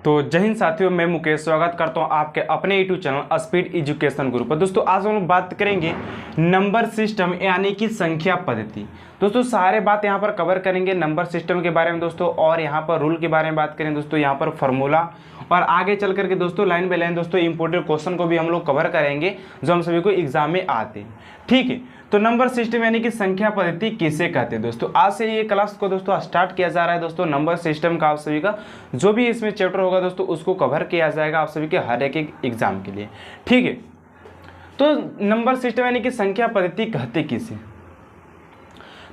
तो जय हिंद साथियों, मैं मुकेश स्वागत करता हूं आपके अपने यूट्यूब चैनल स्पीड एजुकेशन गुरु पर। दोस्तों आज हम लोग बात करेंगे नंबर सिस्टम यानी कि संख्या पद्धति। दोस्तों सारे बात यहां पर कवर करेंगे नंबर सिस्टम के बारे में दोस्तों, और यहां पर रूल के बारे में बात करेंगे दोस्तों, यहां पर फार्मूला, और आगे चल करके दोस्तों लाइन बाय लाइन दोस्तों इंपोर्टेंट क्वेश्चन को भी हम लोग कवर करेंगे जो हम सभी को एग्जाम में आते हैं। ठीक है, तो नंबर सिस्टम यानी कि संख्या पद्धति किसे कहते हैं दोस्तों, आज से ये क्लास को दोस्तों स्टार्ट किया जा रहा है दोस्तों। नंबर सिस्टम का आप सभी का जो भी इसमें चैप्टर होगा दोस्तों उसको कवर किया जाएगा आप सभी के हर एक एग्जाम के लिए। ठीक है, तो नंबर सिस्टम यानी कि संख्या पद्धति कहते किसे,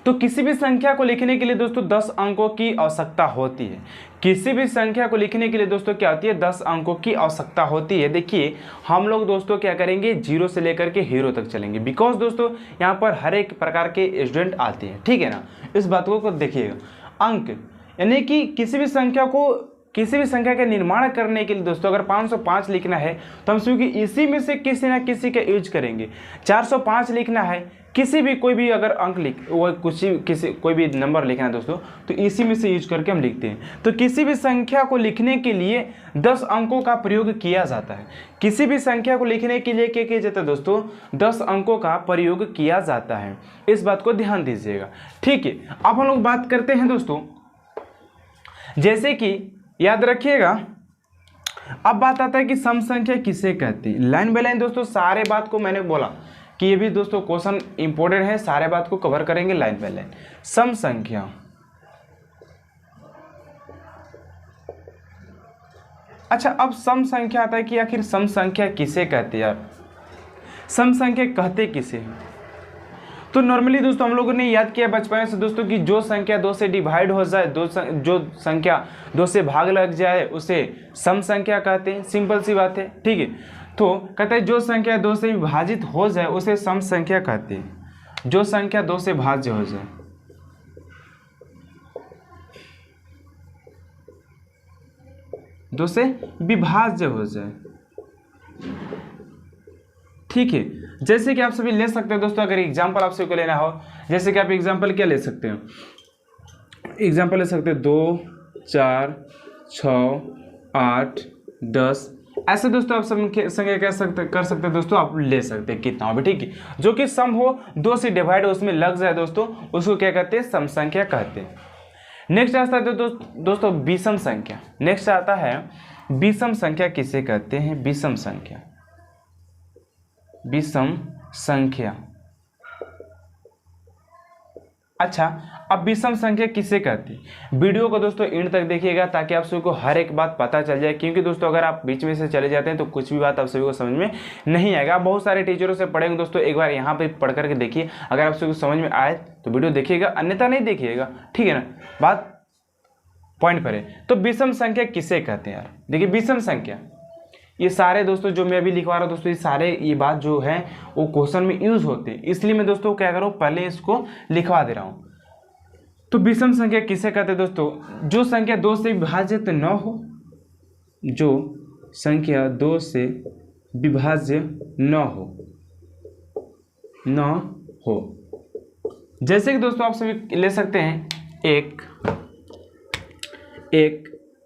तो किसी भी संख्या को लिखने के लिए दोस्तों 10 अंकों की आवश्यकता होती है। किसी भी संख्या को लिखने के लिए दोस्तों क्या होती है, 10 अंकों की आवश्यकता होती है। देखिए हम लोग दोस्तों क्या करेंगे, 0 से लेकर के हीरो तक चलेंगे, बिकॉज दोस्तों यहाँ पर हर एक प्रकार के स्टूडेंट आते हैं। ठीक है ना, इस बात को देखिएगा। अंक यानी कि किसी भी संख्या का निर्माण करने के लिए दोस्तों अगर 505 लिखना है तो हम सभी इसी में से किसी ना किसी का यूज करेंगे। 405 लिखना है, किसी भी कोई भी अगर अंक कोई भी नंबर लिखना है दोस्तों तो इसी में से यूज करके हम लिखते हैं। तो किसी भी संख्या को लिखने के लिए 10 अंकों का प्रयोग किया जाता है। किसी भी संख्या को लिखने के लिए क्या किया जाता है दोस्तों, 10 अंकों का प्रयोग किया जाता है। इस बात को ध्यान दीजिएगा। ठीक है, अब हम लोग बात करते हैं दोस्तों, जैसे कि याद रखिएगा, अब बात आता है कि सम संख्या किसे कहती है। लाइन बाय लाइन दोस्तों सारे बात को मैंने बोला कि ये भी दोस्तों क्वेश्चन इंपॉर्टेंट है, सारे बात को कवर करेंगे लाइन बाय लाइन। सम संख्या, अच्छा अब सम संख्या आता है कि आखिर सम संख्या किसे कहते हैं यार, सम संख्या कहते किसे हैं। तो नॉर्मली दोस्तों हम लोगों ने याद किया बचपन से दोस्तों कि जो संख्या 2 से डिवाइड हो जाए, जो संख्या 2 से भाग लग जाए उसे सम संख्या कहते हैं। सिंपल सी बात है। ठीक है, तो कहते हैं जो संख्या 2 से विभाजित हो जाए उसे सम संख्या कहते हैं। जो संख्या 2 से भाज्य हो जाए, दो से विभाज्य हो जाए। ठीक है, जैसे कि आप सभी ले सकते हैं दोस्तों, अगर एग्जाम्पल आप सभी को लेना हो, जैसे कि आप एग्जाम्पल क्या ले सकते हो, एग्जाम्पल ले सकते हैं 2, 4, 6, 8, 10, ऐसे दोस्तों आप सब संख्या कर सकते हैं दोस्तों, आप ले सकते हैं कितना भी। ठीक है, जो कि सम हो, 2 से डिवाइड हो, उसमें लग जाए दोस्तों, उसको क्या कहते हैं, सम संख्या कहते हैं। नेक्स्ट आता है दोस्तों विषम संख्या। नेक्स्ट आता है विषम संख्या किसे कहते हैं, विषम संख्या, विषम संख्या। अच्छा अब विषम संख्या किसे कहते हैं, वीडियो को दोस्तों एंड तक देखिएगा ताकि आप सभी को हर एक बात पता चल जाए, क्योंकि दोस्तों अगर आप बीच में से चले जाते हैं तो कुछ भी बात आप सभी को समझ में नहीं आएगा। आप बहुत सारे टीचरों से पढ़ेंगे दोस्तों, एक बार यहाँ पे पढ़ करके देखिए, अगर आप सभी को समझ में आए तो वीडियो देखिएगा, अन्यथा नहीं देखिएगा। ठीक है ना, बात पॉइंट पर है। तो विषम संख्या किसे कहते हैं यार, देखिए विषम संख्या, ये सारे दोस्तों जो मैं अभी लिखवा रहा हूँ दोस्तों, ये बात जो है वो क्वेश्चन में यूज होते हैं, इसलिए मैं दोस्तों क्या कर रहा हूँ, पहले इसको लिखवा दे रहा हूँ। तो विषम संख्या किसे कहते हैं दोस्तों, जो संख्या 2 से विभाजित न हो, जो संख्या 2 से विभाज्य न हो। जैसे कि दोस्तों आप सभी ले सकते हैं 1,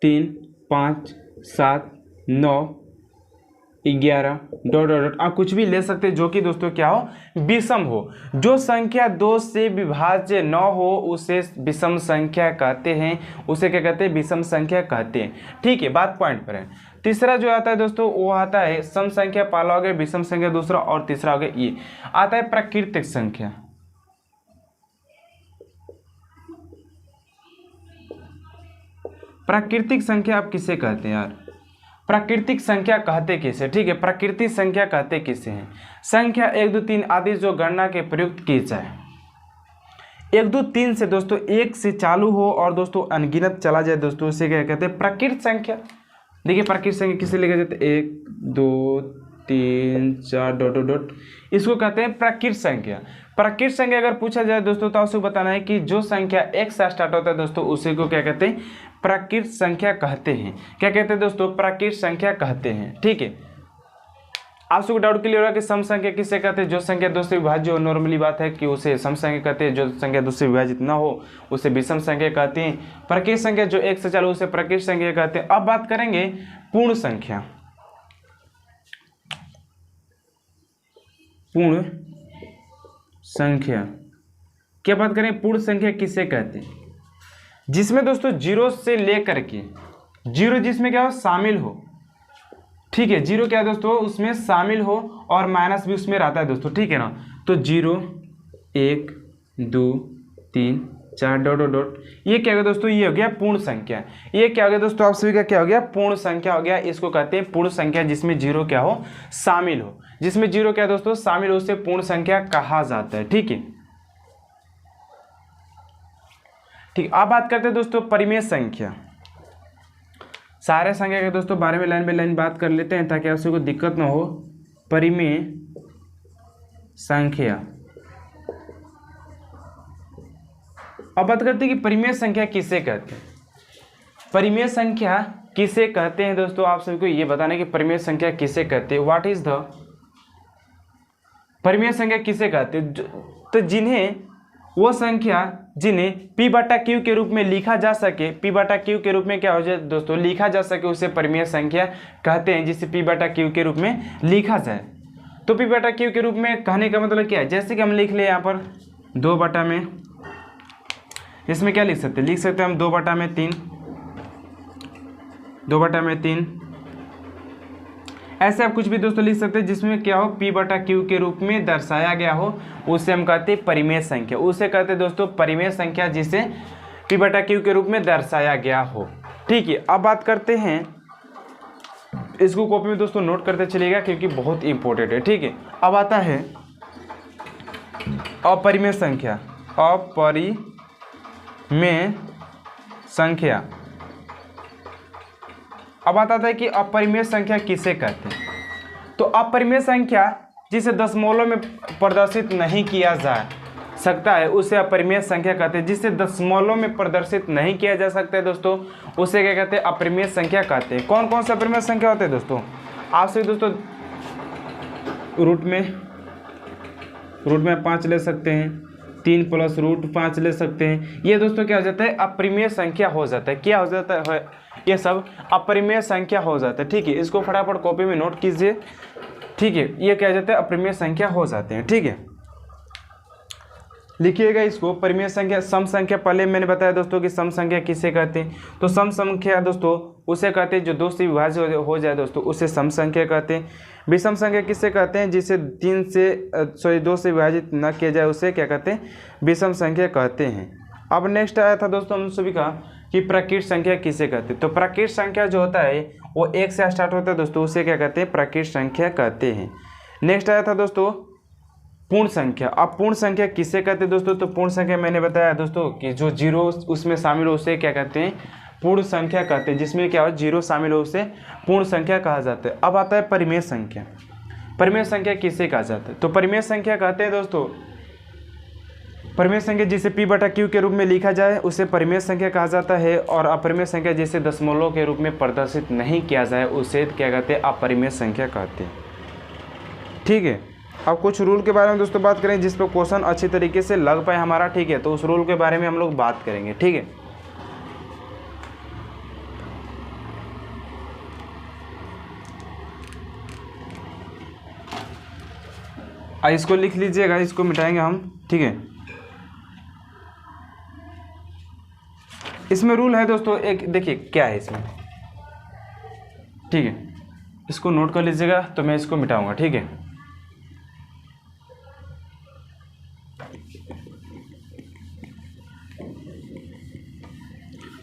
3, 5, 7, 9, 11 ... आप कुछ भी ले सकते हैं जो कि दोस्तों क्या हो, विषम हो। जो संख्या 2 से विभाज्य न हो उसे विषम संख्या कहते हैं, उसे क्या कहते हैं, विषम संख्या कहते हैं। ठीक है, बात पॉइंट पर है। तीसरा जो आता है दोस्तों वो आता है सम संख्या, पहला हो गया विषम संख्या दूसरा, और तीसरा हो गया ये आता है प्राकृतिक संख्या। प्राकृतिक संख्या आप किसे कहते हैं यार, प्राकृतिक संख्या कहते किसे। ठीक है, प्राकृतिक संख्या कहते किसे हैं, संख्या 1, 2, 3 आदि जो गणना के प्रयुक्त की जाए। 1, 2, 3 से दोस्तों 1 से चालू हो और दोस्तों अनगिनत चला जाए दोस्तों, उसे क्या कहते हैं, प्राकृत संख्या। देखिए प्राकृत संख्या किसे लिखा जाता है, 1, 2, 3, 4 ... इसको कहते हैं प्राकृत संख्या। प्राकृत संख्या अगर पूछा जाए दोस्तों तो आपको बताना है कि जो संख्या 1 से स्टार्ट होता है दोस्तों उसी को क्या कहते हैं, प्राकृत संख्या कहते हैं। क्या कहते हैं दोस्तों, प्राकृत संख्या कहते हैं। ठीक है, आप सबको डाउट क्लियर होगा कि सम संख्या किसे कहते हैं? जो संख्या दो से विभाज्य हो, नॉर्मली बात है कि उसे सम संख्या कहते हैं। जो संख्या दो से विभाजित ना हो उसे विषम संख्या कहते हैं। प्रकृत संख्या जो एक से चालू उसे प्रकृत संख्या कहते हैं। अब बात करेंगे पूर्ण संख्या। पूर्ण संख्या क्या बात करें? पूर्ण संख्या किसे कहते हैं? जिसमें दोस्तों जीरो से लेकर के जीरो जिसमें क्या हो? शामिल हो। ठीक है, जीरो क्या है दोस्तों? उसमें शामिल हो और माइनस भी उसमें रहता है दोस्तों। ठीक है ना? तो 0 1 2 3 4 डॉट डॉट डॉट, ये क्या हो गया दोस्तों? ये हो गया पूर्ण संख्या। ये क्या हो गया दोस्तों? आप सभी का क्या हो गया? पूर्ण संख्या हो गया। इसको कहते हैं पूर्ण संख्या जिसमें जीरो क्या हो? शामिल हो। जिसमें जीरो क्या दोस्तों? शामिल हो, उसे पूर्ण संख्या कहा जाता है। ठीक है, ठीक। अब बात करते हैं दोस्तों परिमेय संख्या। सारे संख्या के दोस्तों बारे में लाइन बाय लाइन बात कर लेते हैं ताकि आपसे कोई दिक्कत ना हो। परिमेय संख्या। अब बात करते हैं कि परिमेय संख्या किसे कहते हैं? परिमेय संख्या किसे कहते हैं दोस्तों? आप सभी को ये बताना है कि परिमेय संख्या किसे कहते हैं। व्हाट इज द परिमेय संख्या किसे कहते हैं? तो जिन्हें वो संख्या जिन्हें p बटा क्यू के रूप में लिखा जा सके, p बटा क्यू के रूप में क्या हो जाए दोस्तों? लिखा जा सके, उसे परिमेय संख्या कहते हैं। जिसे p बटा क्यू के रूप में लिखा जाए तो p बटा क्यू के रूप में कहने का मतलब क्या है? जैसे कि हम लिख ले यहाँ पर 2 बटा में, इसमें क्या लिख सकते हैं? लिख सकते हैं हम 2 बटा में 3, 2 बटा में 3, ऐसे आप कुछ भी दोस्तों लिख सकते हैं जिसमें क्या हो? p बटा क्यू के रूप में दर्शाया गया हो, उसे हम कहते हैं परिमेय संख्या। उसे कहते हैं दोस्तों परिमेय संख्या जिसे p बटा क्यू के रूप में दर्शाया गया हो। ठीक है, अब बात करते हैं, इसको कॉपी में दोस्तों नोट करते चलिएगा क्योंकि बहुत इंपॉर्टेंट है। ठीक है, अब आता है अपरिमेय संख्या। अपरिमेय संख्या। अब आता है कि अपरिमेय संख्या किसे कहते हैं? तो अपरिमेय संख्या जिसे दशमलव में प्रदर्शित नहीं किया जा सकता है उसे अपरिमेय संख्या कहते हैं। जिसे दशमलव में प्रदर्शित नहीं किया जा सकता है दोस्तों उसे क्या कहते हैं? अपरिमेय संख्या कहते हैं। कौन कौन से अपरिमेय संख्या होते हैं दोस्तों? आप सभी दोस्तों रूट में 5 ले सकते हैं, 3 + √5 ले सकते हैं। ये दोस्तों क्या हो जाता है? अपरिमेय संख्या हो जाता है। क्या हो जाता है? ये सब अपरिमेय संख्या हो जाता है। ठीक है, इसको फटाफट कॉपी में नोट कीजिए। ठीक है, ये क्या जाता है? अपरिमेय संख्या हो जाते हैं। ठीक है, लिखिएगा इसको। परिमेय संख्या, सम संख्या पहले मैंने बताया दोस्तों कि सम संख्या किसे कहते हैं। तो सम संख्या दोस्तों उसे कहते हैं जो 2 से विभाज्य हो जाए दोस्तों, उसे सम संख्या कहते हैं। विषम संख्या किसे कहते हैं? जिसे 2 से विभाजित न किया जाए उसे क्या कहते हैं? विषम संख्या कहते हैं। अब नेक्स्ट आया था दोस्तों हम सभी का कि प्रकृत संख्या किसे कहते हैं। तो प्रकृत संख्या जो होता है वो 1 से स्टार्ट होता है दोस्तों, उसे क्या कहते हैं? प्रकृत संख्या कहते हैं। नेक्स्ट आया था दोस्तों पूर्ण संख्या। अब पूर्ण संख्या किसे कहते हैं दोस्तों? तो पूर्ण संख्या मैंने बताया दोस्तों कि जो जीरो उसमें शामिल हो उसे क्या कहते हैं? पूर्ण संख्या कहते हैं। जिसमें क्या हो? जीरो शामिल हो उसे पूर्ण संख्या कहा जाता है। अब आता है परिमेय संख्या। परिमेय संख्या किसे कहा जाता है? तो परिमेय संख्या कहते हैं दोस्तों परिमेय संख्या जिसे p बटा क्यू के रूप में लिखा जाए उसे परिमेय संख्या कहा जाता है। और अपरिमेय संख्या जिसे दशमलव के रूप में प्रदर्शित नहीं किया जाए उसे क्या कहते हैं? अपरिमेय संख्या कहते हैं। ठीक है, अब कुछ रूल के बारे में दोस्तों बात करें जिस पर क्वेश्चन अच्छी तरीके से लग पाए हमारा। ठीक है, तो उस रूल के बारे में हम लोग बात करेंगे। ठीक है, इसको लिख लीजिएगा, इसको मिटाएंगे हम। ठीक है, इसमें रूल है दोस्तों एक, देखिए क्या है इसमें। ठीक है, इसको नोट कर लीजिएगा, तो मैं इसको मिटाऊंगा। ठीक है,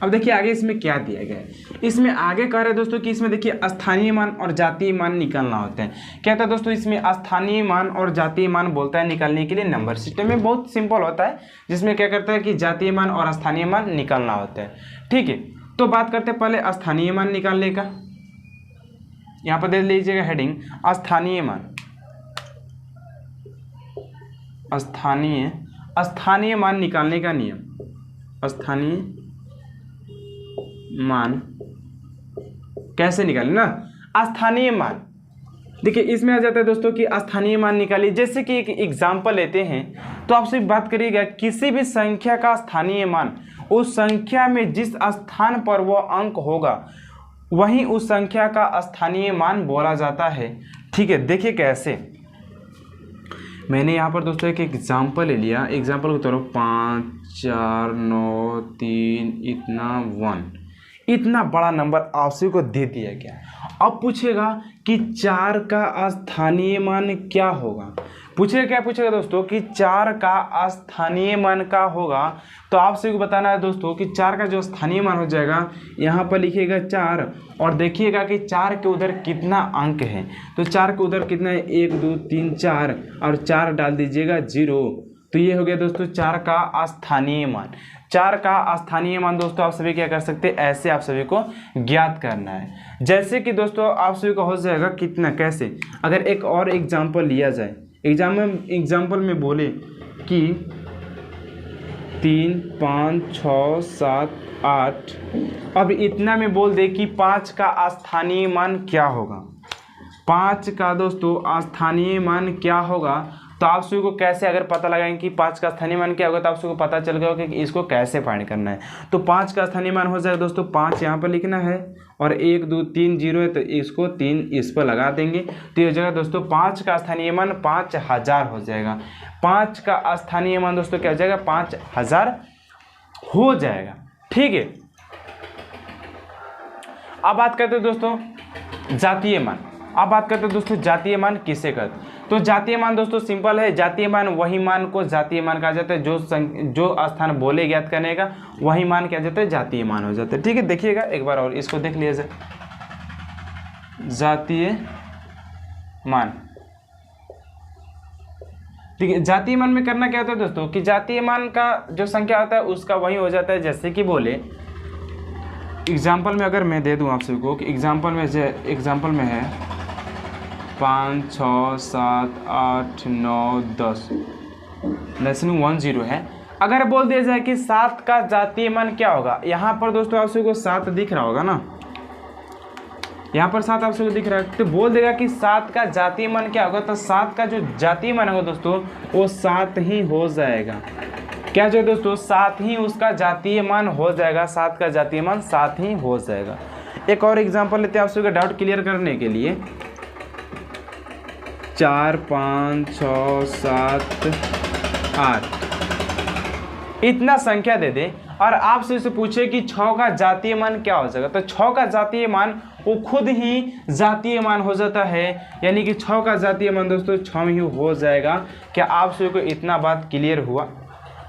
अब देखिए आगे इसमें क्या दिया गया है। इसमें आगे कह रहे हैं दोस्तों कि इसमें देखिए स्थानीय मान और जातीय मान निकालना होता है। क्या था दोस्तों? इसमें स्थानीय मान और जातीय मान बोलता है निकालने के लिए। नंबर सिस्टम में बहुत सिंपल होता है, जिसमें क्या करता है कि जातीय मान और स्थानीय मान निकालना होता है। ठीक है, तो बात करते हैं पहले स्थानीय मान निकालने का। यहाँ पर दे लीजिएगा हेडिंग स्थानीय मान। स्थानीय मान निकालने का नियम। स्थानीय मान कैसे निकालें ना? स्थानीय मान देखिए इसमें आ जाता है दोस्तों कि स्थानीय मान निकालिए। जैसे कि एक एग्जाम्पल लेते हैं तो आपसे बात करिएगा, किसी भी संख्या का स्थानीय मान उस संख्या में जिस स्थान पर वह अंक होगा वहीं उस संख्या का स्थानीय मान बोला जाता है। ठीक है, देखिए कैसे, मैंने यहाँ पर दोस्तों एक एग्जाम्पल ले लिया। एग्जाम्पल के तौर पर 5, 4, 9, 3 इतना 1, इतना बड़ा नंबर आप सभी को दे दिया गया। अब पूछेगा कि 4 का स्थानीय मान क्या होगा। पूछेगा क्या पूछेगा दोस्तों कि 4 का स्थानीय मान क्या होगा। तो आप सभी को बताना है दोस्तों कि 4 का जो स्थानीय मान हो जाएगा, यहाँ पर लिखिएगा 4 और देखिएगा कि 4 के उधर कितना अंक है। तो 4 के उधर कितना है, 1 2 3 4 और 4 डाल दीजिएगा 0। तो ये हो गया दोस्तों 4 का स्थानीय मान। 4 का स्थानीय मान दोस्तों आप सभी क्या कर सकते हैं, ऐसे आप सभी को ज्ञात करना है। जैसे कि दोस्तों आप सभी को हो जाएगा कितना, कैसे, अगर एक और एग्जाम्पल लिया जाए। एग्जाम्पल में बोले कि 3, 5, 6, 7, 8, अब इतना में बोल दे कि 5 का स्थानीय मान क्या होगा। 5 का दोस्तों स्थानीय मान क्या होगा, तो आप सभी को कैसे अगर पता लगाएंगे कि 5 का स्थानीय मान क्या होगा, तो आप सभी को पता चल गया होगा कि इसको कैसे फाइंड करना है। तो 5 का स्थानीय मान हो जाएगा दोस्तों, 5 यहाँ पर लिखना है और 1 2 3 0 है तो इसको 3 इस पर लगा देंगे। तो ये हो जाएगा दोस्तों 5 का स्थानीय मान 5000 हो जाएगा। 5 का स्थानीय मान दोस्तों क्या हो जाएगा, 5000 हो जाएगा। ठीक है, अब बात करते हैं दोस्तों जातीय मान। अब बात करते हैं दोस्तों जातीय मान किसे कहते हैं। तो जातीय मान दोस्तों सिंपल है, जातीय मान वही मान को जातीय मान कहा जाता है जो स्थान बोले ज्ञात करने का वही मान क्या जाता है, जातीय मान हो जाता है। ठीक है, देखिएगा एक बार और इसको देख लिया जाए। जातीय मान, ठीक है, जातीय मान में करना क्या होता है दोस्तों कि जातीय मान का जो संख्या होता है उसका वही हो जाता है। जैसे कि बोले एग्जाम्पल में अगर मैं दे दूं आप सभी को कि एग्जाम्पल में है 5, 6, 7, 8, 9, 10 -10 है। अगर बोल दिया जाए कि 7 का जातीय मान क्या होगा, यहाँ पर दोस्तों आप सभी को 7 दिख रहा होगा ना, यहाँ पर 7 आप सभी को दिख रहा है, तो बोल देगा कि 7 का जातीय मान क्या होगा। तो 7 का जो जातीय मान होगा दोस्तों वो 7 ही हो जाएगा। क्या जो दोस्तों 7 ही उसका जातीय मान हो जाएगा। 7 का जातीय मान 7 ही हो जाएगा। एक और एग्जांपल लेते हैं आप सभी का डाउट क्लियर करने के लिए। 4, 5, 6, 7, 8 इतना संख्या दे दे और आपसे इसे पूछे कि 6 का जातीय मान क्या हो जाएगा। तो 6 का जातीय मान वो खुद ही जातीय मान हो जाता है, यानी कि 6 का जातीय मान दोस्तों 6 ही हो जाएगा। क्या आप सभी को इतना बात क्लियर हुआ?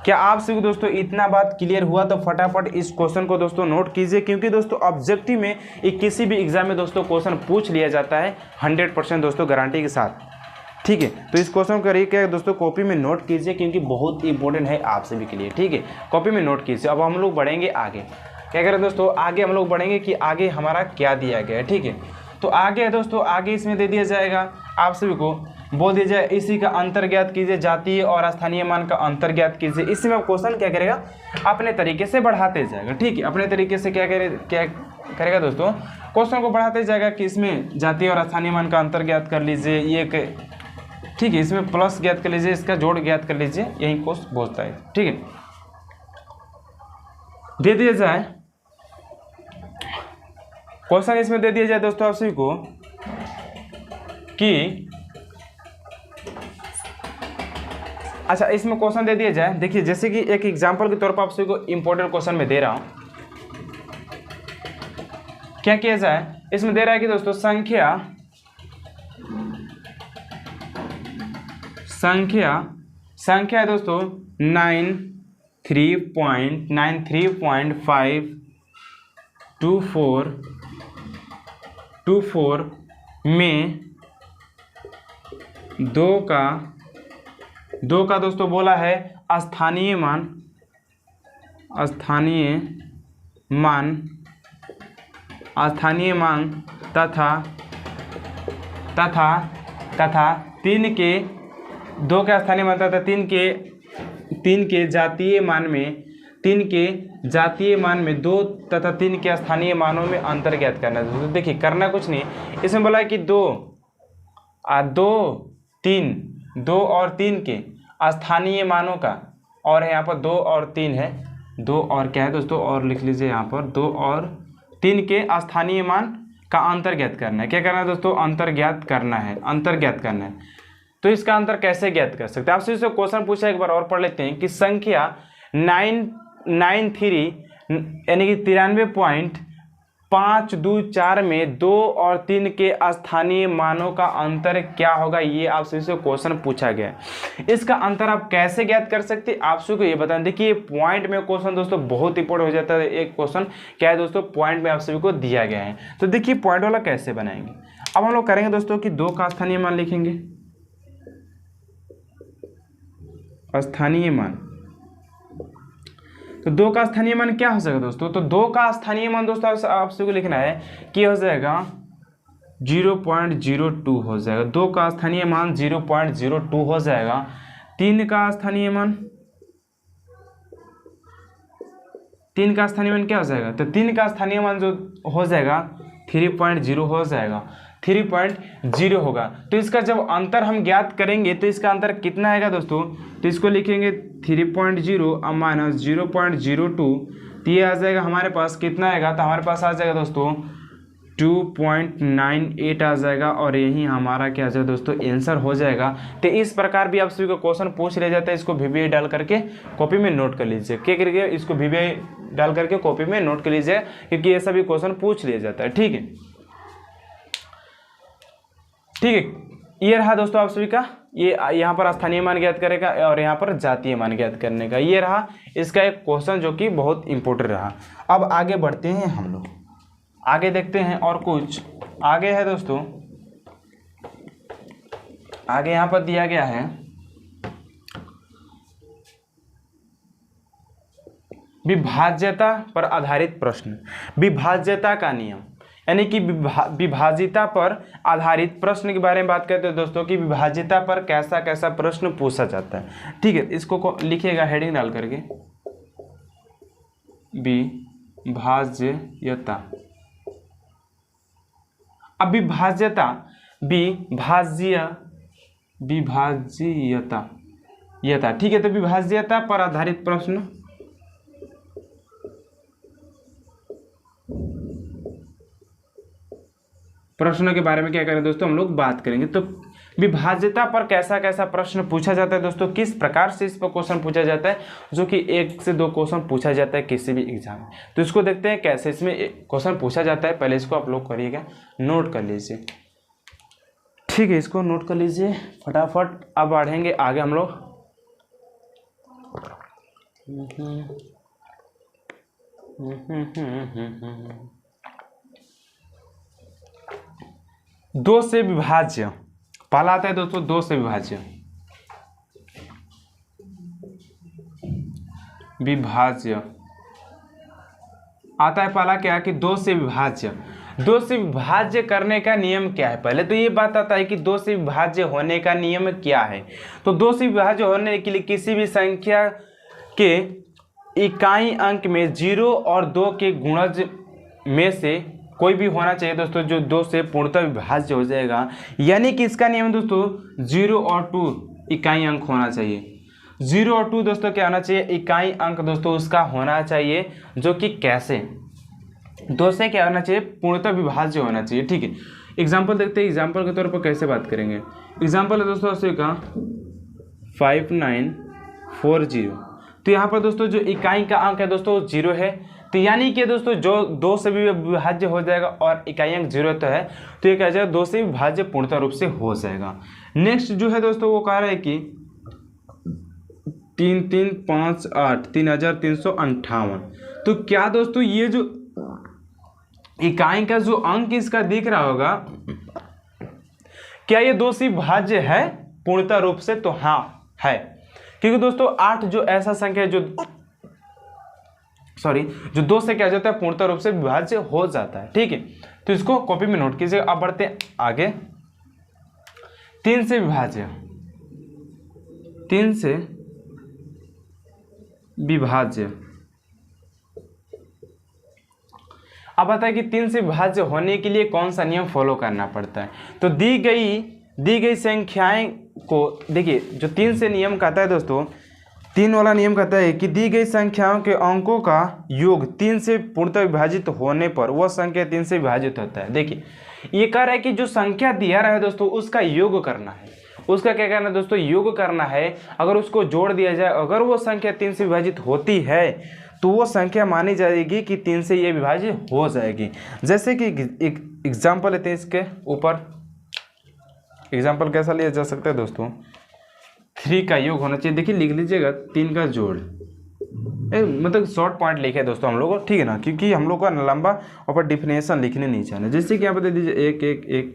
क्या आप सभी दोस्तों इतना बात क्लियर हुआ? तो फटाफट इस क्वेश्चन को दोस्तों नोट कीजिए, क्योंकि दोस्तों ऑब्जेक्टिव में किसी भी एग्जाम में दोस्तों क्वेश्चन पूछ लिया जाता है 100% दोस्तों गारंटी के साथ। ठीक है, तो इस क्वेश्चन को करके दोस्तों कॉपी में नोट कीजिए, क्योंकि बहुत इंपॉर्टेंट है आप सभी के लिए। ठीक है, कॉपी में नोट कीजिए। अब हम लोग बढ़ेंगे आगे। क्या करें दोस्तों, आगे हम लोग बढ़ेंगे कि आगे हमारा क्या दिया गया है। ठीक है, तो आगे दोस्तों आगे इसमें दे दिया जाएगा आप सभी को, बोल दिया जाए इसी का अंतर ज्ञात कीजिए, जातीय और स्थानीय मान का अंतर ज्ञात कीजिए। इसमें क्वेश्चन क्या करेगा, अपने तरीके से बढ़ाते जाएगा। ठीक है, अपने तरीके से क्या करेगा दोस्तों, क्वेश्चन को बढ़ाते जाएगा कि इसमें जातीय और स्थानीय मान का अंतर ज्ञात कर लीजिए, ये ठीक है, इसमें प्लस ज्ञात कर लीजिए, इसका जोड़ ज्ञात कर लीजिए, यही क्वेश्चन पहुंचता है। ठीक है, दे दिया जाए क्वेश्चन, इसमें दे दिया जाए दोस्तों आप सभी को कि अच्छा, इसमें क्वेश्चन दे दिया जाए। देखिए जैसे कि एक एग्जांपल के तौर पर आप सभी को इंपॉर्टेंट क्वेश्चन में दे रहा हूं। क्या किया जाए, इसमें दे रहा है कि दोस्तों संख्या है दोस्तों 93.524 में दो का दोस्तों बोला है स्थानीय मान तथा 3 के 2 का स्थानीय मान तथा 3 के जातीय मान में 3 के जातीय मान में 2 तथा 3 के स्थानीय मानों में अंतर ज्ञात करना है। तो देखिए करना कुछ नहीं, इसमें बोला है कि 2 दो तीन, 2 और 3 के स्थानीय मानों का, और यहाँ पर 2 और 3 है, 2 और क्या है दोस्तों, और लिख लीजिए यहाँ पर 2 और 3 के स्थानीय मान का अंतर ज्ञात करना है। क्या करना है दोस्तों, अंतर ज्ञात करना है, अंतर ज्ञात करना है। तो इसका अंतर कैसे ज्ञात कर सकते हैं, आपसे जो क्वेश्चन पूछा एक बार और पढ़ लेते हैं कि संख्या 993 यानी कि 93.524 में 2 और 3 के स्थानीय मानों का अंतर क्या होगा, ये आपसे क्वेश्चन पूछा गया है। इसका अंतर आप कैसे ज्ञात कर सकते हैं, आपसे को ये बताएं। देखिए पॉइंट में क्वेश्चन दोस्तों बहुत इंपॉर्टेंट हो जाता है। एक क्वेश्चन क्या है दोस्तों, पॉइंट में आप सभी को दिया गया है। तो देखिए पॉइंट वाला कैसे बनाएंगे। अब हम लोग करेंगे दोस्तों कि 2 का स्थानीय मान लिखेंगे, स्थानीय मान। तो 2 का स्थानीय मान क्या हो जाएगा दोस्तों, तो 2 का स्थानीय मान दोस्तों आप सभी को लिखना है कि हो जाएगा 0.02 हो जाएगा। 2 का स्थानीय मान 0.02 हो जाएगा। 3 का स्थानीय मान, 3 का स्थानीय मान क्या हो जाएगा, तो 3 का स्थानीय मान जो हो जाएगा 3.0 हो जाएगा, 3.0 होगा। तो इसका जब अंतर हम ज्ञात करेंगे तो इसका अंतर कितना आएगा दोस्तों, तो इसको लिखेंगे 3.0 अब माइनस 0.02, तो ये आ जाएगा हमारे पास कितना आएगा, तो हमारे पास आ जाएगा दोस्तों 2.98 आ जाएगा। और यही हमारा क्या आ जाएगा दोस्तों, आंसर हो जाएगा। तो इस प्रकार भी आप सभी को क्वेश्चन पूछ लिया जाता है। इसको VBI डाल करके कॉपी में नोट कर लीजिए। क्या करिए, इसको VBI डाल करके कॉपी में नोट कर लीजिए, क्योंकि ये सभी क्वेश्चन पूछ लिया जाता है। ठीक है, ठीक है, ये रहा दोस्तों आप सभी का, ये यहाँ पर स्थानीय मान ज्ञात करेगा और यहाँ पर जातीय मान ज्ञात करने का, ये रहा इसका एक क्वेश्चन जो कि बहुत इंपॉर्टेंट रहा। अब आगे बढ़ते हैं हम लोग, आगे देखते हैं और कुछ आगे है दोस्तों। आगे यहाँ पर दिया गया है विभाज्यता पर आधारित प्रश्न। विभाज्यता का नियम यानी कि विभाजिता पर आधारित प्रश्न के बारे में बात करते हैं दोस्तों कि विभाजिता पर कैसा कैसा प्रश्न पूछा जाता है। ठीक है, इसको लिखिएगा हेडिंग डाल करके, विभाज्यता। अब विभाज्यता, विभाज्यता, ठीक है, तो विभाज्यता पर आधारित प्रश्न, प्रश्नों के बारे में क्या करें दोस्तों, हम लोग बात करेंगे। तो विभाज्यता पर कैसा कैसा प्रश्न पूछा जाता है दोस्तों, किस प्रकार से इस पर क्वेश्चन पूछा जाता है, जो कि 1 से 2 क्वेश्चन पूछा जाता है किसी भी एग्जाम में। तो इसको देखते हैं कैसे इसमें क्वेश्चन पूछा जाता है। पहले इसको आप लोग करिएगा, नोट कर लीजिए। ठीक है, इसको नोट कर लीजिए फटाफट। अब बढ़ेंगे आगे हम लोग। 2 से विभाज्य, पहला आता है दोस्तों 2 से विभाज्य, आता है पहला क्या कि 2 से विभाज्य। 2 से विभाज्य करने का नियम क्या है, पहले तो ये बात आता है कि 2 से विभाज्य होने का नियम क्या है। तो 2 से विभाज्य होने के लिए किसी भी संख्या के इकाई अंक में 0 और 2 के गुणज में से कोई भी होना चाहिए दोस्तों, जो 2 से पूर्णतः विभाज्य हो जाएगा। यानी कि इसका नियम दोस्तों 0 और 2 इकाई अंक होना चाहिए। 0 और 2 दोस्तों क्या होना चाहिए, इकाई अंक दोस्तों उसका होना चाहिए, जो कि कैसे 2 से क्या होना चाहिए, पूर्णतः विभाज्य होना चाहिए। ठीक है, एग्जाम्पल देखते हैं, एग्जाम्पल के तौर पर कैसे बात करेंगे। एग्जाम्पल है दोस्तों आपसे का 5940। तो यहाँ पर दोस्तों जो इकाई का अंक है दोस्तों 0 है, तो यानी कि दोस्तों जो 2 से भी विभाज्य हो जाएगा और इकाई अंक 0 तो है, तो ये क्या जाएगा 2 से विभाज्य पूर्णतः रूप से हो जाएगा। नेक्स्ट जो है दोस्तों वो कह रहा है कि 3358 3358। तो क्या दोस्तों ये जो इकाई का जो अंक इसका दिख रहा होगा, क्या ये 2 से विभाज्य है पूर्णतः रूप से, तो हाँ है, क्योंकि दोस्तों 8 जो ऐसा संख्या है जो 2 से क्या जाता है पूर्णतः रूप से विभाज्य हो जाता है। ठीक है, तो इसको कॉपी में नोट कीजिए। अब बढ़ते हैं आगे। 3 से विभाज्य, 3 से विभाज्य। अब आता है कि 3 से विभाज्य होने के लिए कौन सा नियम फॉलो करना पड़ता है। तो दी गई दी गई संख्याएं को, देखिए जो 3 से नियम कहता है दोस्तों, 3 वाला नियम कहता है कि दी गई संख्याओं के अंकों का योग 3 से पूर्णतः विभाजित होने पर वह संख्या 3 से विभाजित होता है। देखिए ये कह रहा है कि जो संख्या दिया रहा है दोस्तों उसका योग करना है, उसका क्या करना है दोस्तों, योग करना है। अगर उसको जोड़ दिया जाए, अगर वो संख्या 3 से विभाजित होती है तो वो संख्या मानी जाएगी कि 3 से ये विभाजित हो जाएगी। जैसे कि एक एग्जाम्पल लेते हैं, इसके ऊपर एग्जाम्पल कैसा लिया जा सकता है दोस्तों, 3 का योग होना चाहिए। देखिए लिख लीजिएगा 3 का जोड़, मतलब शॉर्ट पॉइंट लिखे है दोस्तों हम लोग को, ठीक है ना, क्योंकि हम लोग का लंबा और डिफिनेशन लिखने नहीं चाहना। जैसे कि यहाँ पर दे दीजिए 1 1 1,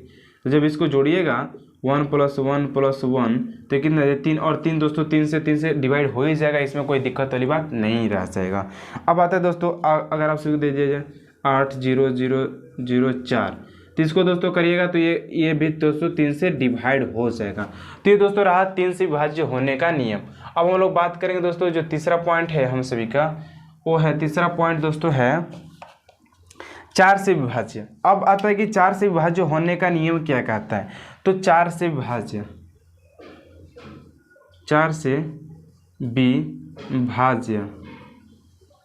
तो जब इसको जोड़िएगा 1 + 1 + 1 तो कितना है 3, और 3 दोस्तों 3 से डिवाइड हो ही जाएगा, इसमें कोई दिक्कत वाली बात नहीं रह जाएगा। अब आता है दोस्तों, अगर आप दे दीजिए 8 0 0 0 4, तो इसको दोस्तों करिएगा तो ये भी दोस्तों 3 से डिवाइड हो जाएगा। तो ये दोस्तों रहा 3 से विभाज्य होने का नियम। अब हम लोग बात करेंगे दोस्तों जो तीसरा पॉइंट है हम सभी का, वो है तीसरा पॉइंट दोस्तों है 4 से विभाज्य। अब आता है कि 4 से विभाज्य होने का नियम क्या कहता है, तो 4 से विभाज्य, 4 से विभाज्य।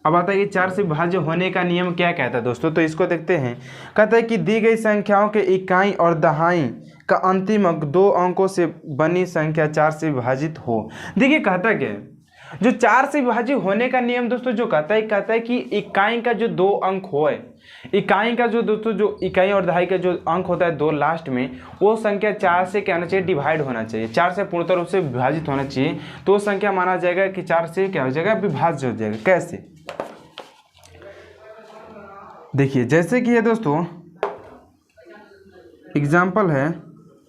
अब आता है कि 4 से विभाज्य होने का नियम क्या कहता है दोस्तों, तो इसको देखते हैं। कहता है कि दी गई संख्याओं के इकाई और दहाई का अंतिम अंक 2 अंकों से बनी संख्या 4 से विभाजित हो। देखिए कहता क्या है, जो 4 से विभाजित होने का नियम दोस्तों जो कहता है कि इकाई का जो 2 अंक होए, इकाई का जो दोस्तों जो इकाई और दहाई का जो अंक होता है 2 लास्ट में, वो संख्या 4 से क्या होना चाहिए, डिवाइड होना चाहिए, 4 से पूर्णतः रूप से विभाजित होना चाहिए। तो वो संख्या माना जाएगा कि 4 से क्या हो जाएगा, विभाज्य हो जाएगा। कैसे, देखिए जैसे कि ये दोस्तों एग्जाम्पल है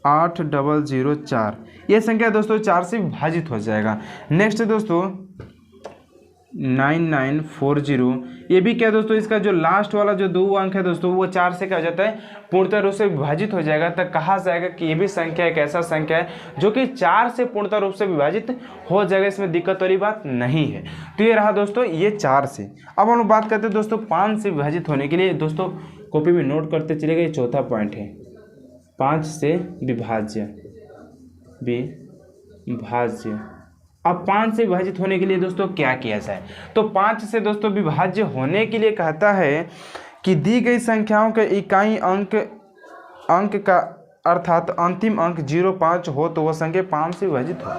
8 0 0 4, ये संख्या दोस्तों 4 से विभाजित हो जाएगा। नेक्स्ट दोस्तों 9 9 4 0, ये भी क्या दोस्तों, इसका जो लास्ट वाला जो 2 अंक है दोस्तों वो 4 से क्या हो जाता है, पूर्णतः रूप से विभाजित हो जाएगा। तब कहा जाएगा कि ये भी संख्या एक ऐसा संख्या है जो कि 4 से पूर्णतः रूप से विभाजित हो जाएगा, इसमें दिक्कत वाली बात नहीं है। तो ये रहा दोस्तों ये 4 से। अब हम लोग बात करते हैं दोस्तों 5 से विभाजित होने के लिए। दोस्तों कॉपी में नोट करते चलेगा, ये चौथा पॉइंट है, 5 से विभाज्य। अब 5 से विभाजित होने के लिए दोस्तों क्या किया जाए, तो 5 से दोस्तों विभाज्य होने के लिए कहता है कि दी गई संख्याओं के इकाई अंक का अर्थात अंतिम अंक 0 5 हो तो वह संख्या 5 से विभाजित हो।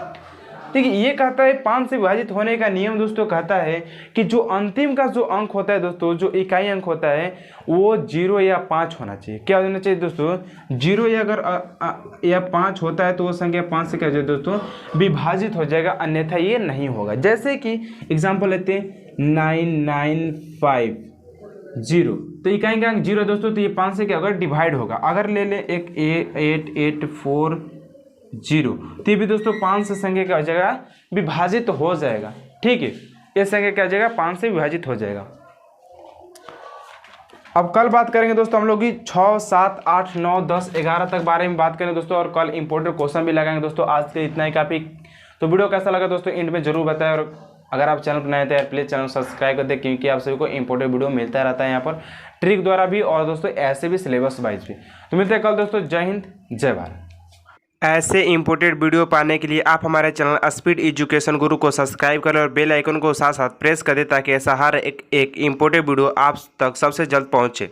देखिए ये कहता है 5 से विभाजित होने का नियम दोस्तों कहता है कि जो अंतिम का जो अंक होता है दोस्तों, जो इकाई अंक होता है वो 0 या 5 होना चाहिए। क्या होना चाहिए दोस्तों, 0 या अगर या 5 होता है तो वो संख्या 5 से क्या हो जाए दोस्तों, विभाजित हो जाएगा, अन्यथा ये नहीं होगा। जैसे कि एग्जाम्पल लेते हैं 9 9 5 0, तो इकाई का अंक 0 दोस्तों, तो ये 5 से क्या होगा, डिवाइड होगा। अगर ले लें एक 8 8 4 0, तो ये भी दोस्तों 5 से संख्या क्या हो जाएगा, विभाजित हो जाएगा। ठीक है, ये संख्या क्या हो जाएगा, 5 से विभाजित हो जाएगा। अब कल बात करेंगे दोस्तों हम लोग की 6 7 8 9 10 11 तक बारे में बात करेंगे दोस्तों, और कल इंपॉर्टेंट क्वेश्चन भी लगाएंगे दोस्तों। आज के इतना ही काफी। तो वीडियो कैसा लगा दोस्तों एंड में जरूर बताएं, और अगर आप चैनल पर नए थे प्लीज चैनल सब्सक्राइब कर दें, क्योंकि आप सभी को इंपॉर्टेंट वीडियो मिलता रहता है यहाँ पर ट्रिक द्वारा भी, और दोस्तों ऐसे भी सिलेबस वाइज भी। तो मिलते हैं कल दोस्तों, जय हिंद जय भारत। ऐसे इंपोर्टेड वीडियो पाने के लिए आप हमारे चैनल स्पीड एजुकेशन गुरु को सब्सक्राइब करें और बेल आइकन को साथ साथ प्रेस कर दें, ताकि ऐसा हर एक इंपोर्टेड वीडियो आप तक सबसे जल्द पहुंचे।